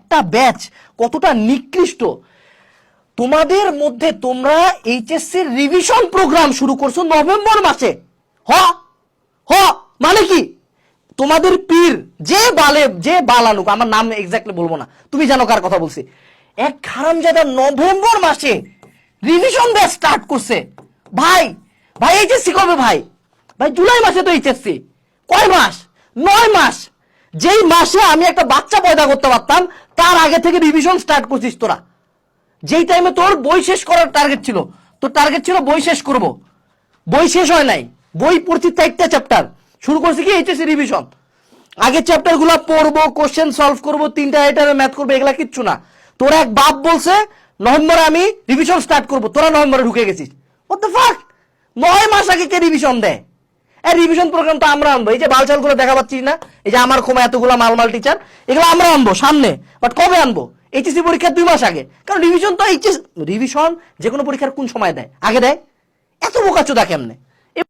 একটা ব্যাচ কতটা নিকৃষ্ট। তোমাদের মধ্যে তোমরা এইচএসসির রিভিশন প্রোগ্রাম শুরু করছো নভেম্বর মাসে। হ হ মানে কি? তোমাদের পীর যে বালানুক, আমার নাম এক্স্যাক্টলি বলবো না, তুমি জানো কার কথা বলছি, এক হারামজাদা নভেম্বর মাসে রিভিশন ব্যাচ স্টার্ট করছে। ভাই ভাই এইচএসসি কবে ভাই? ভাই জুলাই মাসে তো এইচএসসি। কয় মাস? 9 মাস। যেই মাসে আমি একটা বাচ্চা পয়দা করতে পারতাম তার আগে থেকে রিভিশন স্টার্ট করছিস তোরা। যেই টাইমে তোর বই শেষ করার টার্গেট ছিল, তোর টার্গেট ছিল বই শেষ করব, বই শেষ হয় নাই, বই পড়ছি 4টা চ্যাপ্টার, শুরু করছি কি এইচএসসি রিভিশন। আগের চ্যাপ্টার গুলো পড়বো, কোশ্চেন সলভ করবো, 3টা আইটেমে ম্যাথ করবো, এগুলা কিচ্ছু না। তোরা এক বাপ বলছে নভেম্বরে আমি রিভিশন স্টার্ট করবো, তোরা নভেম্বরে ঢুকে গেছিস। What the fuck? 9 মাস আগে কে রিভিশন দেয়? এই রিভিশন প্রোগ্রাম তো আমরা আনবো। এই যে বালচাল গুলো দেখা পাচ্ছিস না, এই যে আমার ক্ষমা এতগুলো মালমাল টিচার, এগুলো আমরা আনবো সামনে। বাট কবে আনবো? এইচএসসি পরীক্ষার 2 মাস আগে। কারণ রিভিশন তো রিভিশন যে কোনো পরীক্ষার কোন সময় দেয়? আগে দেয়? এত বোকাচোদা কেমনে?